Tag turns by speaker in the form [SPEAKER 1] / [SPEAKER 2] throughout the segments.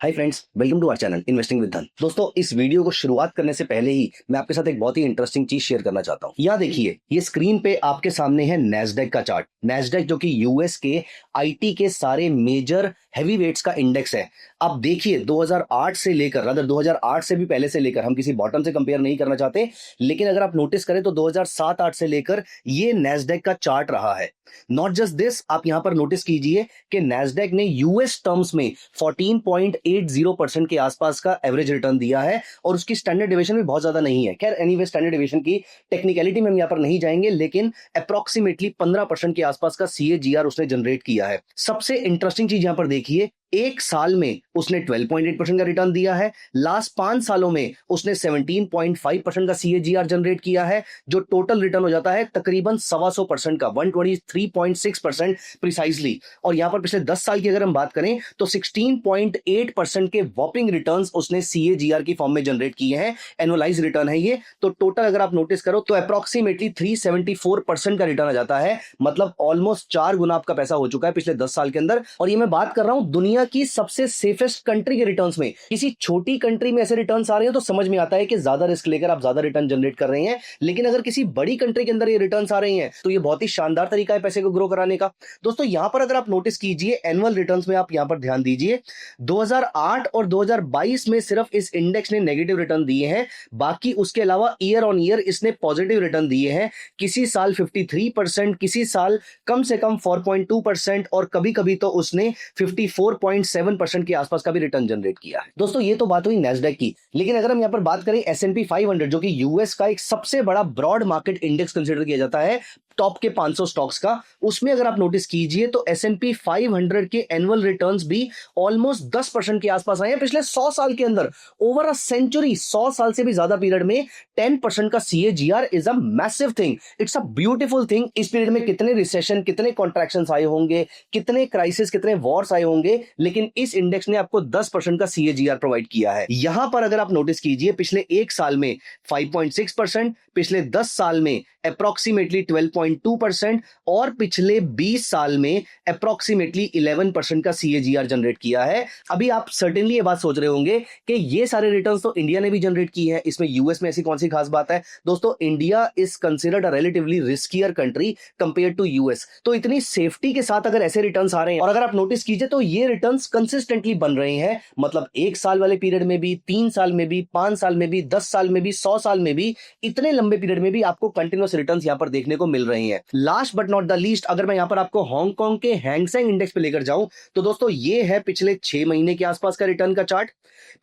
[SPEAKER 1] Hi friends, welcome to our channel investing with Dhan. दोस्तों, इस video को शुरुआत करने से पहले ही मैं आपके साथ एक बहुत ही इंटरेस्टिंग चीज शेयर करना चाहता हूं। यहाँ देखिए, ये स्क्रीन पे आपके सामने है नैस्डैक का चार्ट। नैस्डैक जो कि यूएस के आईटी के सारे मेजर हैवी वेट्स का इंडेक्स है। अब देखिए 2008 से लेकर, अगर 2008 से भी पहले से लेकर, हम किसी बॉटम से कंपेयर नहीं करना चाहते, लेकिन अगर आप नोटिस करें तो 2007-8 से लेकर ये नैस्डैक का चार्ट रहा है। नॉट जस्ट दिस, आप यहां पर नोटिस कीजिए कि नैस्डैक ने यूएस टर्म्स में 14.80% के आसपास का एवरेज रिटर्न दिया है और उसकी स्टैंडर्ड डेविएशन भी बहुत ज्यादा नहीं है। खैर, एनीवे स्टैंडर्ड डेविएशन की टेक्निकलिटी में हम यहां पर नहीं जाएंगे, लेकिन अप्रोक्सीमेटली 15% के आसपास का सीएजीआर उसने जनरेट किया है। सबसे इंटरेस्टिंग चीज यहां पर देखिए, एक साल में उसने 12.8% का रिटर्न दिया है। लास्ट 5 सालों में उसने 17.5% का सीएजीआर जनरेट किया है, जो टोटल रिटर्न हो जाता है तकरीबन 125% का, 123.6% प्रिसाइजली। और यहां पर पिछले 10 साल की अगर हम बात करें तो 16.8% के वॉपिंग रिटर्न्स उसने सीएजीआर की फॉर्म में जनरेट किए हैं। एनुअलाइज रिटर्न है ये, तो टोटल अगर आप नोटिस करो तो अप्रोक्सीमेटली 374% का रिटर्न आ जाता है। मतलब ऑलमोस्ट 4 गुना आपका पैसा हो चुका है पिछले 10 साल के अंदर। और ये मैं बात कर रहा हूं दुनिया की सबसे सेफेस्ट कंट्री के रिटर्न्स में। किसी छोटी कंट्री में ऐसे रिटर्न्स आ रहे हैं तो समझ में आता है कि ज्यादा रिस्क लेकर आप ज्यादा रिटर्न जनरेट कर रहे हैं, लेकिन अगर किसी बड़ी कंट्री के अंदर ये रिटर्न्स आ रहे हैं तो ये बहुत ही शानदार तरीका है पैसे को ग्रो कराने का। दोस्तों, यहां पर अगर आप नोटिस कीजिए, एनुअल रिटर्न्स में आप यहां पर ध्यान दीजिए, 2008 और 2022 में सिर्फ इस इंडेक्स ने नेगेटिव रिटर्न दिए हैं। बाकी उसके अलावा ईयर ऑन ईयर इसने पॉजिटिव रिटर्न दिए हैं। किसी साल 53%, किसी साल कम से कम 4.2% और कभी कभी तो उसने 54.7% के आसपास का भी रिटर्न जनरेट किया है। दोस्तों, ये तो बात हुई नैस्डैक की, लेकिन अगर हम यहां पर बात करें S&P 500, जो कि यूएस का एक सबसे बड़ा ब्रॉड मार्केट इंडेक्स कंसीडर किया जाता है, टॉप के 500 स्टॉक्स का, उसमें अगर आप नोटिस कीजिए तो S&P 500 के एनुअल रिटर्न्स भी ऑलमोस्ट 10% के आसपास आए हैं पिछले 100 साल के अंदर। ओवर अ सेंचुरी, 100 साल से भी ज्यादा पीरियड में 10% का CAGR is a massive thing, it's a beautiful thing. इस पीरियड में कितने रिसेशन, कितने कॉन्ट्रैक्शंस आए होंगे, कितने क्राइसिस, कितने वॉर्स आए होंगे, लेकिन इस इंडेक्स ने आपको 10% का सीएजीआर प्रोवाइड किया है। यहां पर अगर आप नोटिस कीजिए, पिछले एक साल में 5.6%, पिछले 10 साल में अप्रोक्सीमेटली 12.2% और पिछले 20 साल में अप्रोक्सीमेटली 11% का सीएजीआर जनरेट किया है। अभी आप सर्टेनली ये बात सोच रहे होंगे कि ये सारे रिटर्न्स तो इंडिया ने भी जनरेट किए हैं, इसमें यूएस में ऐसी कौन सी खास बात है। दोस्तों, India is considered a relatively riskier country compare to US. तो इतनी सेफ्टी के साथ अगर ऐसे रिटर्न्स आ रहे हैं, और अगर आप नोटिस कीजिए तो ये रिटर्न्स कंसिस्टेंटली बन रहे हैं, मतलब 1 साल वाले पीरियड में भी, 3 साल में भी, 5 साल में भी, 10 साल में भी, 100 साल में भी, इतने लंबे पीरियड में भी आपको कंटिन्यूअस रिटर्न्स यहां पर देखने को मिल रही हैं। Last but not the least, अगर मैं यहां पर आपको हांगकांग के हैंग सेंग इंडेक्स पे लेकर जाऊं तो दोस्तों, ये है पिछले 6 महीने के आसपास का रिटर्न का चार्ट।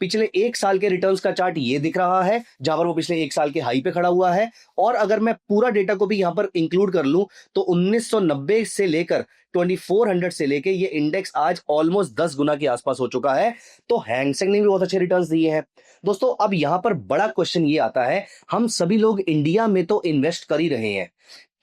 [SPEAKER 1] पिछले 1 साल के रिटर्न्स का चार्ट ये दिख रहा है, जहां पर वो पिछले 1 साल के हाई पे खड़ा हुआ है। और अगर मैं पूरा डेटा को भी यहां पर इंक्लूड कर लूं तो 1990 से लेकर 2400 से लेके ये इंडेक्स आज ऑलमोस्ट 10 गुना के आसपास हो चुका है। तो हैंगसेंग ने भी बहुत अच्छे रिटर्न्स दिए हैं। दोस्तों, अब यहां पर बड़ा क्वेश्चन ये आता है, हम सभी लोग इंडिया में तो इन्वेस्ट कर ही रहे हैं,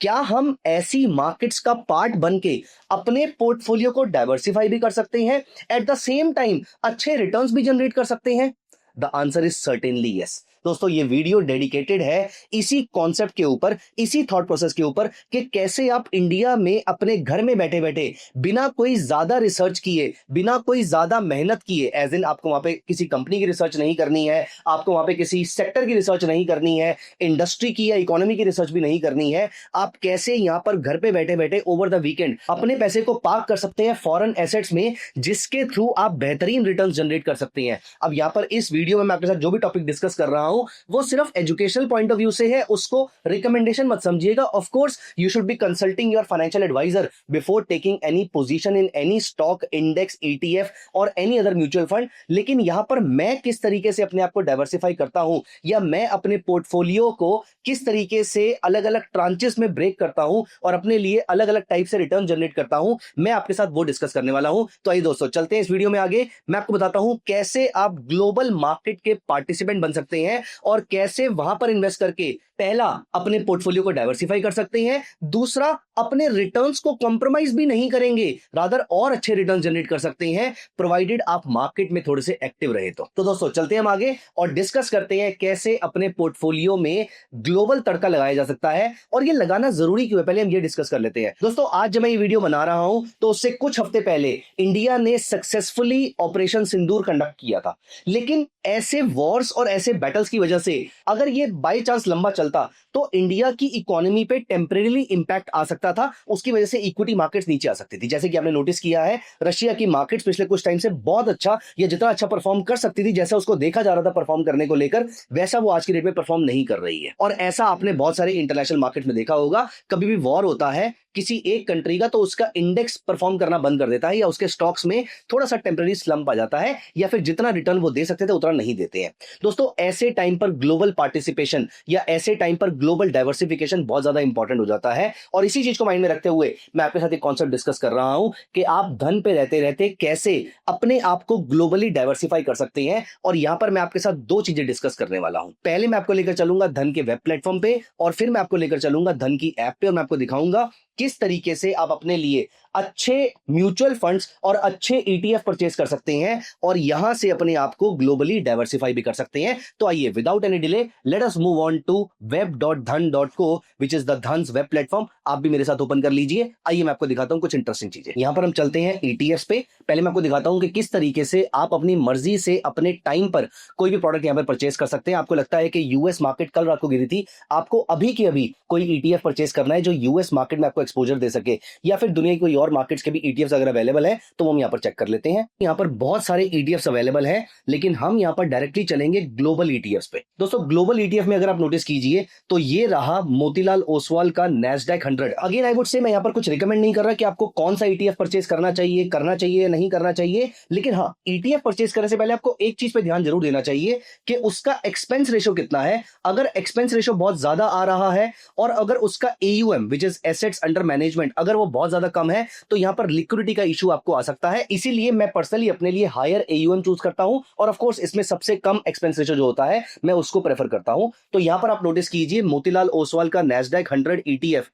[SPEAKER 1] क्या हम ऐसी मार्केट्स का पार्ट बन के अपने पोर्टफोलियो को डाइवर्सिफाई भी कर सकते हैं, एट द सेम टाइम अच्छे रिटर्न्स भी जनरेट कर सकते हैं? The answer is certainly yes. दोस्तों, ये वीडियो डेडिकेटेड है इसी कॉन्सेप्ट के ऊपर, इसी थॉट प्रोसेस के ऊपर, कि कैसे आप इंडिया में अपने घर में बैठे बैठे बिना कोई ज्यादा रिसर्च किए, बिना कोई ज्यादा मेहनत किए, एज इन आपको वहां पे किसी कंपनी की रिसर्च नहीं करनी है, आपको वहां पे किसी सेक्टर की रिसर्च नहीं करनी है, इंडस्ट्री की या इकोनॉमी की रिसर्च भी नहीं करनी है, आप कैसे यहां पर घर पे बैठे बैठे ओवर द वीकेंड अपने पैसे को पार्क कर सकते हैं फॉरेन एसेट्स में, जिसके थ्रू आप बेहतरीन रिटर्न जनरेट कर सकते हैं। अब यहां पर इस वीडियो में मैं आपके साथ जो भी टॉपिक डिस्कस कर रहा हूं वो सिर्फ एजुकेशनल पॉइंट ऑफ व्यू से है, उसको रिकमेंडेशन मत समझिएगा। Of course you should be consulting your financial advisor before taking any position in any stock, index, ETF और एनी अदर म्यूचुअल फंड। लेकिन यहां पर मैं किस तरीके से अपने आप को डाइवर्सिफाई करता हूं, या मैं अपने पोर्टफोलियो को किस तरीके से अलग अलग ट्रांचेस में ब्रेक करता हूं और अपने लिए अलग अलग टाइप से रिटर्न जनरेट करता हूं, मैं आपके साथ वो डिस्कस करने वाला हूं। तो आइए दोस्तों, चलते हैं इस वीडियो में आगे। मैं आपको बताता हूं कैसे आप ग्लोबल मार्केट के पार्टिसिपेंट बन सकते हैं और कैसे वहां पर इन्वेस्ट करके पहला अपने पोर्टफोलियो को डाइवर्सिफाई कर सकते हैं, दूसरा अपने रिटर्न्स को कॉम्प्रोमाइज भी नहीं करेंगे, रादर और अच्छे रिटर्न जनरेट कर सकते हैं, प्रोवाइडेड आप मार्केट में थोड़े से एक्टिव रहे तो दोस्तों चलते हैं हम आगे और डिस्कस करते हैं कैसे अपने पोर्टफोलियो में ग्लोबल तड़का लगाया जा सकता है और ये लगाना जरूरी क्यों है, पहले हम ये डिस्कस कर लेते हैं। दोस्तों आज जब मैं ये वीडियो बना रहा हूं तो उससे कुछ हफ्ते पहले इंडिया ने सक्सेसफुली ऑपरेशन सिंदूर कंडक्ट किया था, लेकिन ऐसे वॉर्स और ऐसे बैटल्स की वजह से अगर ये बाय चांस लंबा चलता तो इंडिया की इकोनॉमी पे टेम्परेरी इंपैक्ट आ सकता था, उसकी वजह से इक्विटी मार्केट्स नीचे आ सकती थी। जैसे कि आपने नोटिस किया है रशिया की मार्केट्स पिछले कुछ टाइम से बहुत अच्छा या जितना अच्छा परफॉर्म कर सकती थी, जैसा उसको देखा जा रहा था परफॉर्म करने को लेकर, वैसा वो आज की डेट में परफॉर्म नहीं कर रही है। और ऐसा आपने बहुत सारे इंटरनेशनल मार्केट में देखा होगा, कभी भी वॉर होता है किसी एक कंट्री का तो उसका इंडेक्स परफॉर्म करना बंद कर देता है या उसके स्टॉक्स में थोड़ा सा टेम्पररी स्लंप आ जाता है या फिर जितना रिटर्न वो दे सकते थे उतना नहीं देते हैं। दोस्तों ऐसे टाइम पर ग्लोबल पार्टिसिपेशन या ऐसे टाइम पर ग्लोबल डाइवर्सिफिकेशन बहुत ज्यादा इंपॉर्टेंट हो जाता है और इसी चीज को माइंड में रखते हुए मैं आपके साथ एक कॉन्सेप्ट डिस्कस कर रहा हूं कि आप धन पे रहते रहते कैसे अपने आप को ग्लोबली डाइवर्सिफाई कर सकते हैं। और यहां पर मैं आपके साथ दो चीजें डिस्कस करने वाला हूं। पहले मैं आपको लेकर चलूंगा धन के वेब प्लेटफॉर्म पे और फिर मैं आपको लेकर चलूंगा धन की ऐप पे और मैं आपको दिखाऊंगा किस तरीके से आप अपने लिए अच्छे म्यूचुअल फंड्स और अच्छे ईटीएफ परचेज कर सकते हैं और यहां से अपने आप को ग्लोबली डाइवर्सिफाई भी कर सकते हैं। तो आइए without any delay let us move on to web.dhan.co which is the Dhan's web platform. आप भी मेरे साथ ओपन कर लीजिए। आइए मैं आपको दिखाता हूं कुछ इंटरेस्टिंग चीजें। यहां पर हम चलते हैं ईटीएफ पे। पहले मैं आपको दिखाता हूं कि किस तरीके से आप अपनी मर्जी से अपने टाइम पर कोई भी प्रोडक्ट यहां पर परचेज कर सकते हैं। आपको लगता है कि यूएस मार्केट कल रात को गिरी थी, आपको अभी की अभी कोई ईटीएफ परचेज करना है जो यूएस मार्केट में आपको एक्सपोजर दे सके या फिर दुनिया की कोई और मार्केट्स के भी ईटीएफ्स अगर अवेलेबल है तो हम यहां पर चेक कर लेते हैं। यहां पर बहुत सारे ईटीएफ्स अवेलेबल हैं लेकिन हम यहां पर डायरेक्टली चलेंगे ग्लोबल ईटीएफ्स पे। दोस्तों ग्लोबल ईटीएफ में अगर आप नोटिस कीजिए तो ये रहा मोतीलाल ओसवाल का Nasdaq 100। Again I would say मैं यहां पर कुछ रिकमेंड नहीं कर रहा कि आपको कौन सा ईटीएफ परचेज करना चाहिए नहीं करना चाहिए, लेकिन हाँ ईटीएफ परचेज करने से पहले आपको एक चीज पे ध्यान जरूर देना चाहिए कि उसका एक्सपेंस रेशो कितना है। अगर एक्सपेंस रेशो बहुत ज्यादा आ रहा है और अगर उसका AUM which is assets under management अगर वो बहुत ज्यादा कम है तो यहां पर लिक्विडिटी का इशू आपको आ सकता है। इसीलिए मैं पर्सनली अपने लिए हायर एयूएम चूज करता हूं और ऑफ कोर्स इसमें सबसे कम एक्सपेंस रेशो जो होता है मैं उसको प्रेफर करता हूं। तो यहां पर आप नोटिस कीजिए मोतीलाल ओसवाल का नैस्डैक 100 ईटीएफ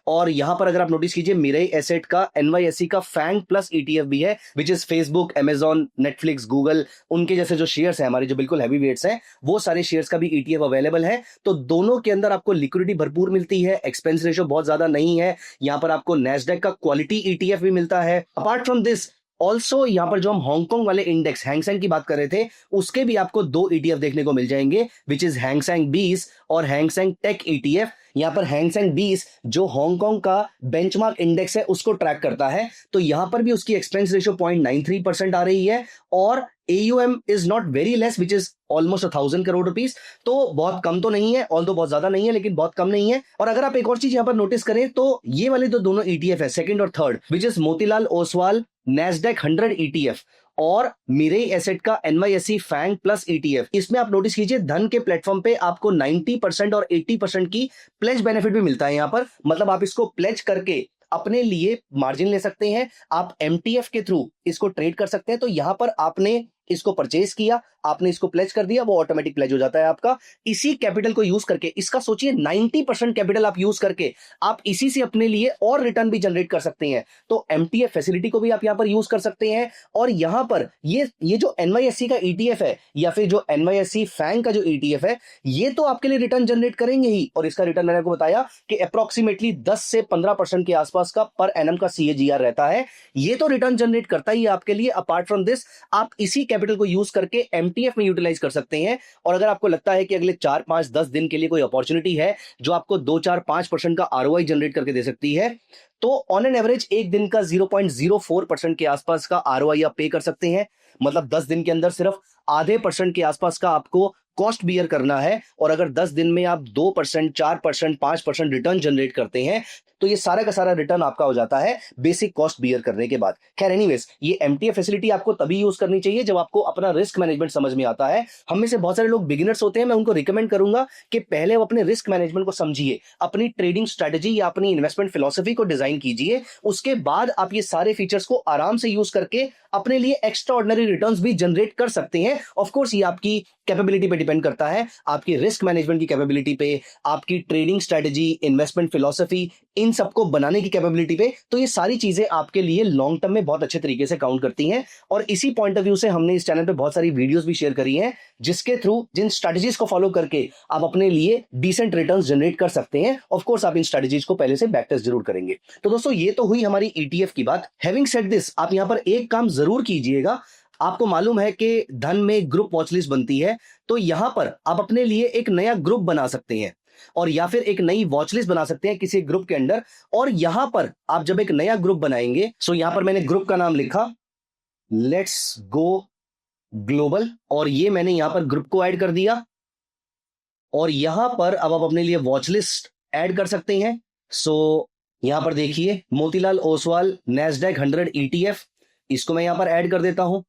[SPEAKER 1] और यहां पर अगर आप नोटिस कीजिए मिरेई एसेट का एनवाईएसई का फैंग प्लस ईटीएफ भी है which is Facebook, Amazon, Netflix, Google, उनके जैसे जो शेयर्स हैं हमारे जो बिल्कुल हैवी वेट्स हैं वो सारे शेयर्स का भी ईटीएफ अवेलेबल है। तो दोनों के अंदर आपको लिक्विडिटी भरपूर मिलती है, एक्सपेंस रेशो बहुत ज्यादा नहीं है। यहां पर आपको नैस्डैक का क्वालिटी ईटीएफ भी मिलता है। अपार्ट फ्रॉम दिस ऑल्सो यहां पर जो हम हांगकांग वाले इंडेक्स हैंगसेंग की बात कर रहे थे उसके भी आपको दो ईटीएफ देखने को मिल जाएंगे विच इज हैंगसेंग 20 और हैंगसेंग टेक ईटीएफ। यहां पर हैंगसेंग 20 जो हांगकांग का बेंचमार्क इंडेक्स है उसको ट्रैक करता है, तो यहां पर भी उसकी एक्सपेंस रेशियो 0.93% आ रही है और AUM is not very less which is almost 1000 crore rupees. तो बहुत कम तो नहीं है, ऑल्दो बहुत ज्यादा नहीं है लेकिन बहुत कम नहीं है। और अगर आप एक और चीज यहां पर नोटिस करें तो ये वाले जो दोनों ETF है सेकंड और third which is Motilal Oswal Nasdaq 100 ETF और मिरेई एसेट का एनवाईएसई फैंग प्लस ETF, इसमें आप नोटिस कीजिए धन के प्लेटफॉर्म पे आपको 90% और 80% की प्लेज बेनिफिट भी मिलता है। यहां पर मतलब आप इसको प्लेज करके अपने लिए मार्जिन ले सकते हैं, आप MTF के थ्रू इसको ट्रेड कर सकते हैं। तो यहां पर आपने इसको परचेज किया, आपने इसको प्लेज कर दिया, वो ऑटोमेटिक प्लेज हो जाता है आपका। इसी कैपिटल को यूज करके इसका सोचिए 90% कैपिटल आप यूज करके आप इसी से अपने लिए और रिटर्न भी जनरेट कर सकते हैं। तो MTF फैसिलिटी को भी आप यहां पर यूज कर सकते हैं और यहां पर ये जो NYSE का ETF है या फिर जो NYSE फैंग का जो ETF है ये तो आपके लिए रिटर्न जनरेट करेंगे ही और इसका रिटर्न मैंने आपको बताया कि अप्रोक्सीमेटली 10 से 15% के आसपास का पर एनम का CAGR रहता है। ये तो रिटर्न जनरेट करता ही है आपके लिए। अपार्ट फ्रॉम दिस आप इसी कैपिटल को यूज करके MTF में यूटिलाइज कर सकते हैं और अगर आपको लगता है कि अगले 4, 5, 10 दिन के लिए कोई अपॉर्चुनिटी है जो आपको 2, 4, 5% का ROI जनरेट करके दे सकती है तो ऑन एन एवरेज एक दिन का 0.04% के आसपास का ROI आप पे कर सकते हैं। मतलब 10 दिन के अंदर सिर्फ आधे % के आसपास का आपको कॉस्ट बियर करना है और अगर 10 दिन में आप 2%, 4%, 5% रिटर्न जनरेट करते हैं तो ये सारा का सारा रिटर्न आपका हो जाता है बेसिक कॉस्ट बियर करने के बाद। खैर एनीवेज ये MTF फैसिलिटी आपको तभी यूज करनी चाहिए जब आपको अपना रिस्क मैनेजमेंट समझ में आता है। हम में से बहुत सारे लोग बिगिनर्स होते हैं, मैं उनको रिकमेंड करूंगा कि पहले वो अपने रिस्क मैनेजमेंट को समझिए, अपनी ट्रेडिंग स्ट्रेटजी या अपनी इन्वेस्टमेंट फिलॉसफी को डिजाइन कीजिए, उसके बाद आप ये सारे फीचर्स को आराम से यूज करके अपने लिए एक्स्ट्रा ऑर्डिनरी रिटर्न्स भी जनरेट कर सकते हैं। ऑफ कोर्स ये आपकी कैपेबिलिटी पे डिपेंड करता है आपकी रिस्क मैनेजमेंट की कैपेबिलिटी पे, आपकी ट्रेडिंग स्ट्रेटजी, इन्वेस्टमेंट फिलॉसफी, इन सबको बनाने की कैपेबिलिटी पे। तो ये सारी चीजें आपके लिए लॉन्ग टर्म में बहुत अच्छे तरीके से काउंट करती हैं और इसी पॉइंट ऑफ व्यू से हमने इस चैनल पे बहुत सारी वीडियोस भी शेयर करी हैं जिसके थ्रू जिन स्ट्रेटजीज को फॉलो करके आप अपने लिए डिसेंट रिटर्न्स जनरेट कर सकते हैं। ऑफ कोर्स आप इन स्ट्रेटजीज को पहले से बैक टेस्ट जरूर करेंगे। तो दोस्तों ये तो हुई हमारी ईटीएफ की बात। हैविंग सेड दिस, आप यहां पर एक काम जरूर कीजिएगा। आपको मालूम है कि धन में ग्रुप वॉचलिस्ट बनती है, तो यहां पर आप अपने लिए एक नया ग्रुप बना सकते हैं और या फिर एक नई वॉचलिस्ट बना सकते हैं किसी ग्रुप के अंडर। और यहां पर आप जब एक नया ग्रुप बनाएंगे, सो यहां पर मैंने ग्रुप का नाम लिखा लेट्स गो ग्लोबल और ये मैंने यहां पर ग्रुप को ऐड कर दिया और यहां पर अब आप अपने लिए वॉचलिस्ट ऐड कर सकते हैं। सो यहां पर देखिए मोतीलाल ओसवाल नैस्डैक 100 ईटीएफ, इसको मैं यहां पर ऐड कर देता हूं।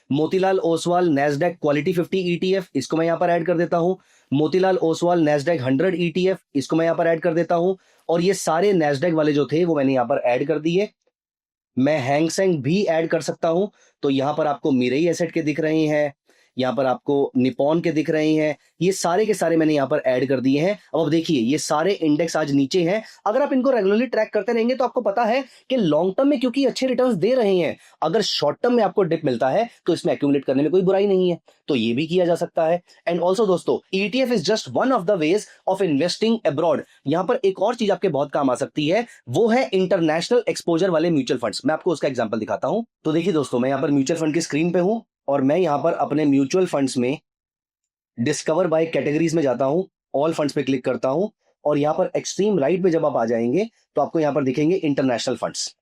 [SPEAKER 1] Motilal Oswal Nasdaq quality 50 ETF, इसको मैं यहां पर ऐड कर देता हूं। मोतीलाल ओसवाल नैस्डैक 100 ईटीएफ, इसको मैं यहां पर ऐड कर देता हूं। और ये सारे नैस्डैक वाले जो थे वो मैंने यहां पर ऐड कर दिए। मैं हैंग सेंग भी ऐड कर सकता हूं, तो यहां पर आपको मिरेई एसेट के दिख रहे हैं, यहां पर आपको निपॉन के दिख रहे हैं, ये सारे के सारे मैंने यहां पर ऐड कर दिए हैं। अब देखिए ये सारे इंडेक्स आज नीचे हैं। अगर आप इनको रेगुलरली ट्रैक करते रहेंगे तो आपको पता है कि लॉन्ग टर्म में क्योंकि अच्छे रिटर्न्स दे रहे हैं, अगर शॉर्ट टर्म में आपको डिप मिलता है तो इसमें एक्यूमुलेट करने में कोई बुराई नहीं है, तो ये भी किया जा सकता है। एंड ऑल्सो दोस्तों ETF is just one of the ways of investing abroad. यहां पर एक और चीज आपके बहुत काम आ सकती है, वो है इंटरनेशनल एक्सपोजर वाले म्यूचुअल फंड्स। मैं आपको उसका एग्जांपल दिखाता हूं। तो देखिए दोस्तों, मैं यहां पर म्यूचुअल फंड की स्क्रीन पे हूं और मैं यहां पर अपने म्यूचुअल फंड्स में डिस्कवर बाय कैटेगरीज में जाता हूं, ऑल फंड्स पे क्लिक करता हूं और यहां पर एक्सट्रीम राइट पे जब आप आ जाएंगे तो आपको यहां पर दिखेंगे इंटरनेशनल फंड्स।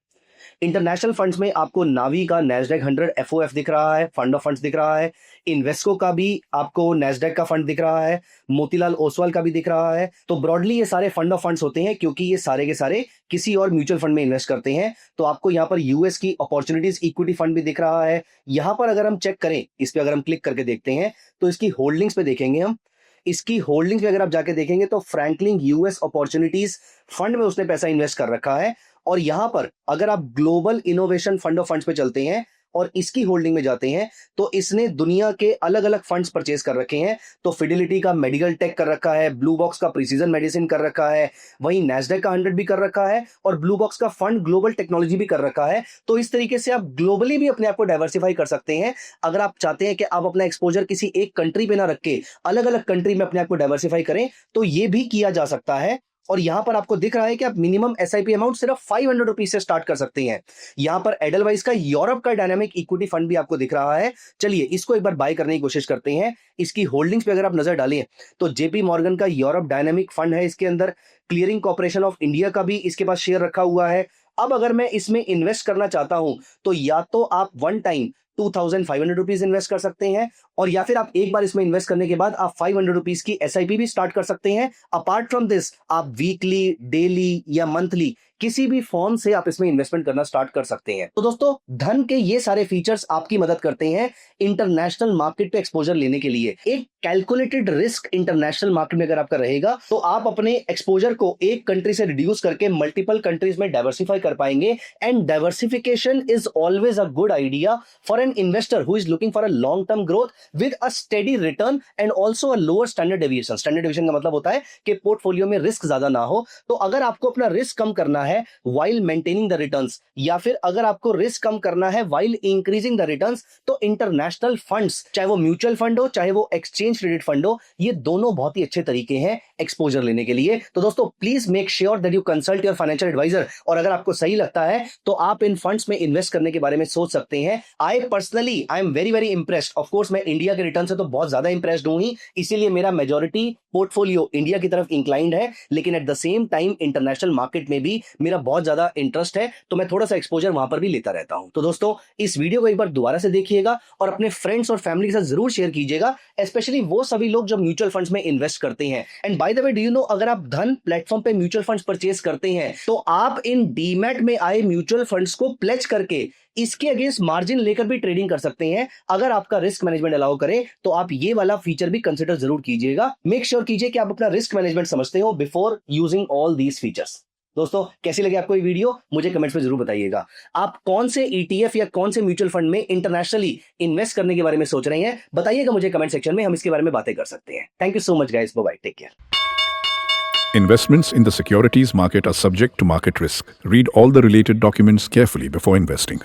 [SPEAKER 1] इंटरनेशनल फंड्स में आपको नावी का नैस्डैक 100 एफओएफ दिख रहा है, फंड ऑफ फंड्स दिख रहा है। इन्वेस्को का भी आपको नैस्डैक का फंड दिख रहा है, मोतीलाल ओसवाल का भी दिख रहा है। तो ब्रॉडली ये सारे फंड ऑफ फंड्स होते हैं क्योंकि ये सारे के सारे किसी और म्यूचुअल फंड में इन्वेस्ट करते हैं। तो आपको यहाँ पर यूएस की अपॉर्चुनिटीज इक्विटी फंड भी दिख रहा है। यहाँ पर अगर हम चेक करें, इस पे अगर हम क्लिक करके देखते हैं तो इसकी होल्डिंग्स पे देखेंगे हम। इसकी होल्डिंग्स पे अगर आप जाके देखेंगे तो फ्रैंकलिन यूएस अपॉर्चुनिटीज फंड में उसने पैसा इन्वेस्ट कर रखा है। और यहां पर अगर आप global innovation fund of funds पे चलते हैं और इसकी होल्डिंग में जाते हैं तो इसने दुनिया के अलग अलग फंड्स परचेज कर रखे हैं। तो फिडिलिटी का मेडिकल टेक कर रखा है, ब्लू बॉक्स का प्रिसीजन मेडिसिन कर रखा है, वहीं नैस्डैक का 100 भी कर रखा है और ब्लू बॉक्स का फंड ग्लोबल टेक्नोलॉजी भी कर रखा है। तो इस तरीके से आप ग्लोबली भी अपने आप को डाइवर्सिफाई कर सकते हैं। अगर आप चाहते हैं कि आप अपना एक्सपोजर किसी एक कंट्री पे ना रख के अलग अलग कंट्री में अपने आप को डाइवर्सिफाई करें तो ये भी किया जा सकता है। और यहां पर आपको दिख रहा है कि आप मिनिमम एसआईपी अमाउंट सिर्फ 500 रुपीज से स्टार्ट कर सकते हैं। यहां पर एडलवाइस का यूरोप का डायनामिक इक्विटी फंड भी आपको दिख रहा है। चलिए इसको एक बार बाय करने की कोशिश करते हैं। इसकी होल्डिंग्स पे अगर आप नजर डालें तो जेपी मॉर्गन का यूरोप डायनामिक फंड है, इसके अंदर क्लियरिंग कॉर्पोरेशन ऑफ इंडिया का भी इसके पास शेयर रखा हुआ है। अब अगर मैं इसमें इन्वेस्ट करना चाहता हूं तो या तो आप वन टाइम 2500 रुपीज इन्वेस्ट कर सकते हैं और या फिर आप एक बार इसमें इन्वेस्ट करने के बाद आप 500 रुपीज की एसआईपी भी स्टार्ट कर सकते हैं। अपार्ट फ्रॉम दिस आप वीकली, डेली या मंथली किसी भी फॉर्म से आप इसमें इन्वेस्टमेंट करना स्टार्ट कर सकते हैं। तो दोस्तों धन के ये सारे फीचर्स आपकी मदद करते हैं इंटरनेशनल मार्केट पे एक्सपोजर लेने के लिए। एक कैलकुलेटेड रिस्क इंटरनेशनल मार्केट में अगर आपका रहेगा तो आप अपने एक्सपोजर को एक कंट्री से रिड्यूस करके मल्टीपल कंट्रीज में डाइवर्सिफाई कर पाएंगे। And diversification is always a good idea for an investor who is looking for a long term growth with a steady return and also a lower standard deviation. Standard deviation का मतलब होता है कि portfolio में risk ज्यादा ना हो। तो अगर आपको अपना रिस्क कम करना है while maintaining the returns या फिर अगर आपको रिस्क कम करना है while increasing the returns, तो इंटरनेशनल फंड्स, चाहे वो म्यूचुअल फंड हो चाहे वो एक्सचेंज ट्रेडेड फंड हो, ये दोनों बहुत ही अच्छे तरीके हैं एक्सपोजर लेने के लिए। तो दोस्तों please make sure that you consult your financial advisor और अगर आपको सही लगता है तो आप इन फंड्स में इन्वेस्ट करने के बारे में सोच सकते हैं। I personally I am very very impressed. Of course मैं इंडिया के रिटर्न से तो बहुत ज्यादा इंप्रेस्ड हूं ही, इसीलिए मेरा मेजॉरिटी पोर्टफोलियो इंडिया की तरफ इंक्लाइंड है, लेकिन at the same time international market में भी मेरा बहुत ज्यादा इंटरेस्ट है, तो मैं थोड़ा सा एक्सपोजर वहां पर भी लेता रहता हूं। तो दोस्तों इस वीडियो को एक बार दोबारा से देखिएगा और अपने फ्रेंड्स और फैमिली के साथ जरूर शेयर कीजिएगा, स्पेशली वो सभी लोग जो म्यूचुअल फंड्स में इन्वेस्ट करते हैं। And by the way, do you know, अगर आप धन प्लेटफॉर्म पे म्यूचुअल फंड्स परचेज करते हैं तो आप इन डीमैट में आए म्यूचुअल फंड्स को प्लेज करके इसके अगेंस्ट मार्जिन लेकर भी ट्रेडिंग कर सकते हैं। अगर आपका रिस्क मैनेजमेंट अलाउ करे तो आप ये वाला फीचर भी कंसिडर जरूर कीजिएगा। मेक श्योर कीजिए कि आप अपना रिस्क मैनेजमेंट समझते हो before using all these features. दोस्तों कैसी लगी आपको ये वीडियो मुझे कमेंट्स में जरूर बताइएगा। आप कौन से ETF या कौन से म्यूचुअल फंड में इंटरनेशनली इन्वेस्ट करने के बारे में सोच रहे हैं, बताइएगा मुझे कमेंट सेक्शन में, हम इसके बारे में बातें कर सकते हैं। Thank you so much guys, bye bye, take care.
[SPEAKER 2] Investments in the securities market are subject to market risk. Read all the related documents carefully before investing.